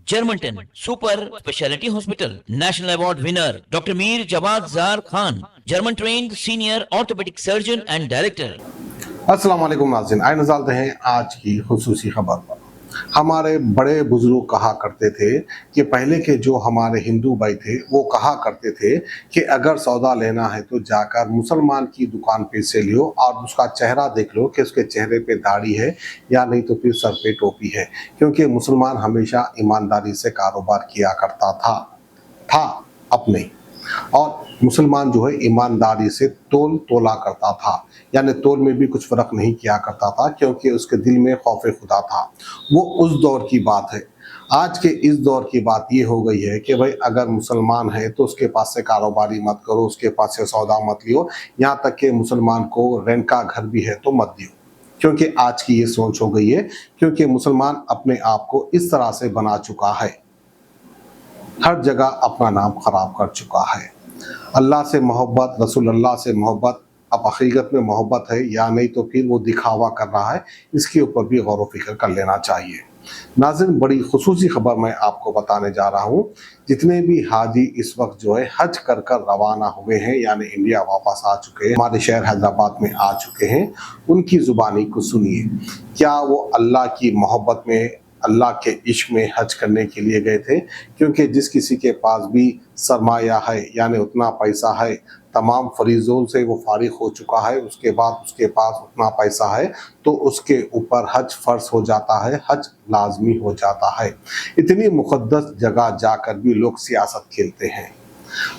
German 10 Super Specialty Hospital, National Award winner Dr. Mir Jawad Zar Khan, German trained senior orthopedic surgeon and director. अस्सलाम वालेकुम नाज़रीन, आइए नज़र डालते हैं आज की खुसूसी खबर पर। हमारे बड़े बुजुर्ग कहा करते थे कि पहले के जो हमारे हिंदू भाई थे वो कहा करते थे कि अगर सौदा लेना है तो जाकर मुसलमान की दुकान पे से लियो और उसका चेहरा देख लो कि उसके चेहरे पे दाढ़ी है या नहीं तो फिर सर पे टोपी है, क्योंकि मुसलमान हमेशा ईमानदारी से कारोबार किया करता था अपने, और मुसलमान जो है ईमानदारी से तोल तोला करता था, यानी तोल में भी कुछ फर्क नहीं किया करता था, क्योंकि उसके दिल में खौफ खुदा था। वो उस दौर की बात है। आज के इस दौर की बात ये हो गई है कि भाई अगर मुसलमान है तो उसके पास से कारोबारी मत करो, उसके पास से सौदा मत लियो, यहाँ तक कि मुसलमान को रेंट का घर भी है तो मत दियो, क्योंकि आज की ये सोच हो गई है, क्योंकि मुसलमान अपने आप को इस तरह से बना चुका है, हर जगह अपना नाम खराब कर चुका है। अल्लाह से मोहब्बत, रसूलुल्लाह से मोहब्बत अब हकीकत में मोहब्बत है या नहीं तो फिर वो दिखावा कर रहा है, इसके ऊपर भी गौर व फिक्र कर लेना चाहिए। नाज़रीन, बड़ी खुसूसी खबर मैं आपको बताने जा रहा हूँ। जितने भी हाजी इस वक्त जो है हज कर कर रवाना हुए हैं, यानी इंडिया वापस आ चुके हैं, हमारे शहर हैदराबाद में आ चुके हैं, उनकी ज़ुबानी को सुनिए। क्या वो अल्लाह की मोहब्बत में, अल्लाह के इश्क में हज करने के लिए गए थे? क्योंकि जिस किसी के पास भी सरमाया है, यानी उतना पैसा है, तमाम फरीज़ों से वो फारिग हो चुका है, उसके बाद उसके पास उतना पैसा है तो उसके ऊपर हज फ़र्ज हो जाता है, हज लाजमी हो जाता है। इतनी मुक़द्दस जगह जाकर भी लोग सियासत खेलते हैं।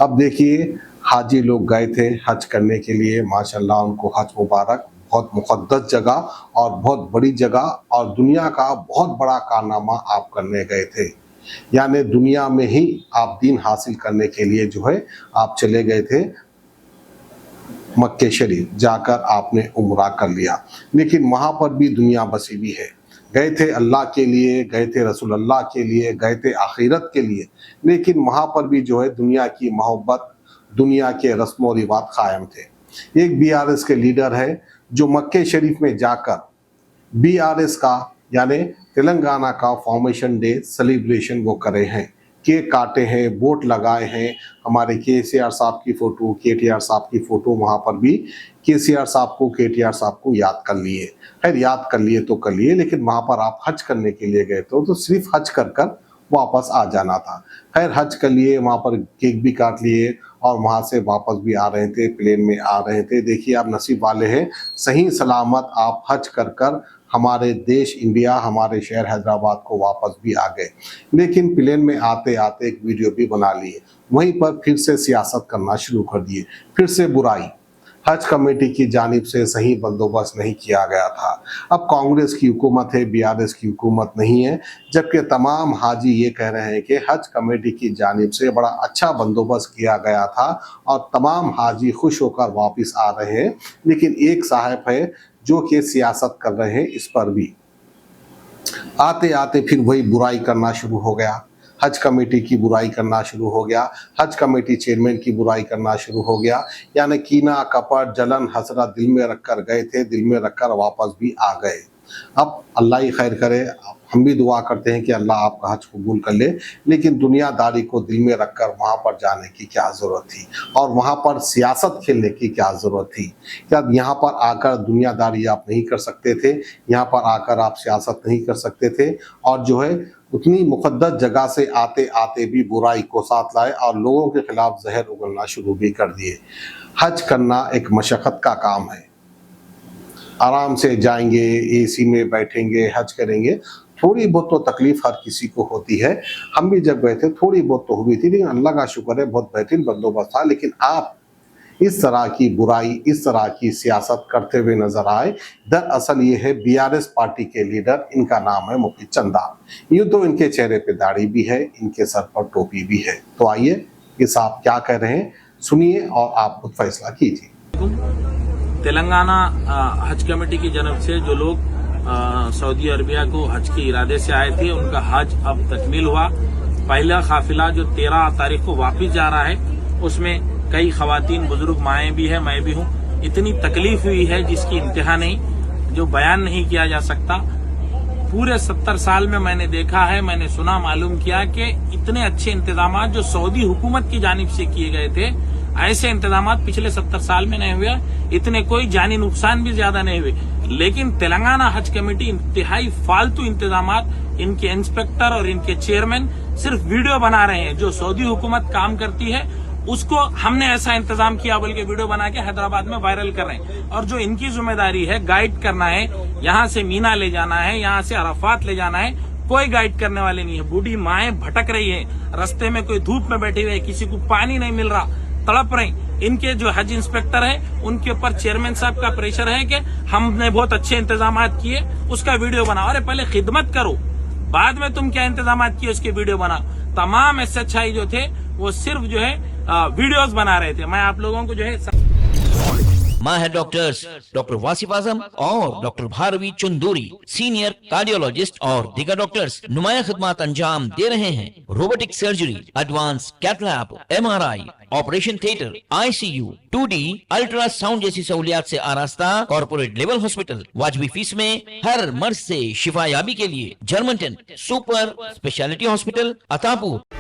अब देखिए, हाजी लोग गए थे हज करने के लिए, माशाल्लाह उनको हज मुबारक। बहुत मुक़द्दस जगह और बहुत बड़ी जगह और दुनिया का बहुत बड़ा कारनामा आप करने गए थे, यानी दुनिया में ही आप दीन हासिल करने के लिए जो है आप चले गए थे मक्के शरीफ, जाकर आपने उम्रा कर लिया। लेकिन वहाँ पर भी दुनिया बसी हुई है। गए थे अल्लाह के लिए, गए थे रसूलुल्लाह के लिए, गए थे आखिरत के लिए, लेकिन वहाँ पर भी जो है दुनिया की मोहब्बत, दुनिया के रस्म व रिवाज कायम थे। एक BRS के लीडर है जो मक्के शरीफ में जाकर BRS का यानी तेलंगाना का फॉर्मेशन डे सेलिब्रेशन वो करे हैं, केक काटे हैं, बोट लगाए हैं, हमारे KCR साहब की फ़ोटो, KTR साहब की फ़ोटो, वहाँ पर भी KCR साहब को, KTR साहब को याद कर लिए। खैर याद कर लिए तो कर लिए, लेकिन वहाँ पर आप हज करने के लिए गए तो सिर्फ हज कर कर वापस आ जाना था। खैर हज कर लिए, वहाँ पर केक भी काट लिए और वहाँ से वापस भी आ रहे थे, प्लेन में आ रहे थे। देखिए आप नसीब वाले हैं, सही सलामत आप हज कर कर हमारे देश इंडिया, हमारे शहर हैदराबाद को वापस भी आ गए। लेकिन प्लेन में आते आते एक वीडियो भी बना लिए, वहीं पर फिर से सियासत करना शुरू कर दिए, फिर से बुराई। हज कमेटी की जानिब से सही बंदोबस्त नहीं किया गया था। अब कांग्रेस की हुकूमत है, BRS की हुकूमत नहीं है, जबकि तमाम हाजी ये कह रहे हैं कि हज कमेटी की जानिब से बड़ा अच्छा बंदोबस्त किया गया था और तमाम हाजी खुश होकर वापस आ रहे हैं। लेकिन एक साहब है जो कि सियासत कर रहे हैं, इस पर भी आते आते फिर वही बुराई करना शुरू हो गया, हज कमेटी की बुराई करना शुरू हो गया, हज कमेटी चेयरमैन की बुराई करना शुरू हो गया, यानी कीना, कपट, जलन, हसरत दिल में रखकर गए थे, दिल में रखकर वापस भी आ गए। अब अल्लाह ही खैर करे, हम भी दुआ करते हैं कि अल्लाह आपका हज कबूल कर ले, लेकिन दुनियादारी को दिल में रखकर वहाँ पर जाने की क्या ज़रूरत थी और वहाँ पर सियासत खेलने की क्या ज़रूरत थी? क्या यहाँ पर आकर दुनियादारी आप नहीं कर सकते थे? यहाँ पर आकर आप सियासत नहीं कर सकते थे? और जो है उतनी मुक़द्दस जगह से आते आते भी बुराई को साथ लाए और लोगों के खिलाफ जहर उगलना शुरू भी कर दिए। हज करना एक मशक्क़त का काम है, आराम से जाएंगे, AC में बैठेंगे, हज करेंगे, थोड़ी बहुत तो तकलीफ हर किसी को होती है। हम भी जब गए थे थोड़ी बहुत तो हुई थी, लेकिन अल्लाह का शुक्र है बहुत बेहतरीन बंदोबस्त था। लेकिन आप इस तरह की बुराई, इस तरह की सियासत करते हुए नजर आए। दरअसल ये है BRS पार्टी के लीडर, इनका नाम है मुफीद चंदा। यूँ तो इनके चेहरे पे दाढ़ी भी है, इनके सर पर टोपी भी है। तो आइए ये साहब क्या कह रहे हैं सुनिए और आप खुद फैसला कीजिए। तेलंगाना हज कमेटी की जानब से जो लोग सऊदी अरबिया को हज के इरादे से आए थे, उनका हज अब तकमील हुआ। पहला काफिला जो 13 तारीख को वापस जा रहा है, उसमें कई खवातीन, बुजुर्ग, माएँ भी है, मैं भी हूँ। इतनी तकलीफ हुई है जिसकी इंतहा नहीं, जो बयान नहीं किया जा सकता। पूरे 70 साल में मैंने देखा है, मैंने सुना, मालूम किया कि इतने अच्छे इंतजाम जो सऊदी हुकूमत की जानिब से किए गए थे, ऐसे इंतजाम पिछले 70 साल में नहीं हुए। इतने कोई जानी नुकसान भी ज्यादा नहीं हुए। लेकिन तेलंगाना हज कमेटी इंतहाई फालतू इंतजाम, इनके इंस्पेक्टर और इनके चेयरमैन सिर्फ वीडियो बना रहे हैं। जो सऊदी हुकूमत काम करती है उसको हमने ऐसा इंतजाम किया बोल के वीडियो बना के हैदराबाद में वायरल कर रहे हैं। और जो इनकी जिम्मेदारी है गाइड करना है, यहाँ से मीना ले जाना है, यहाँ से अराफात ले जाना है, कोई गाइड करने वाले नहीं है। बूढ़ी माएं भटक रही है, रास्ते में कोई धूप में बैठी हुई है, किसी को पानी नहीं मिल रहा, तड़प रहे। इनके जो हज इंस्पेक्टर है उनके ऊपर चेयरमैन साहब का प्रेशर है कि हमने बहुत अच्छे इंतजाम किए, उसका वीडियो बनाओ। अरे पहले खिदमत करो, बाद में तुम क्या इंतजाम किए उसके वीडियो बनाओ। तमाम SHI जो थे वो सिर्फ जो है वीडियोस बना रहे थे। मैं आप लोगों को जो है माहिर डॉक्टर्स डॉक्टर वासिफ आजम और doctor Bharavi Chanduri, senior cardiologist और दीगर डॉक्टर्स नुमाया खिदमत अंजाम दे रहे हैं। Robotic surgery, advance cath lab, MRI, operation theatre, ICU, 2D ultrasound जैसी सहूलियात से आरास्ता कॉर्पोरेट लेवल हॉस्पिटल। वाजबी फीस में हर मर्ज से शिफायाबी के लिए German 10 super speciality hospital Attapur.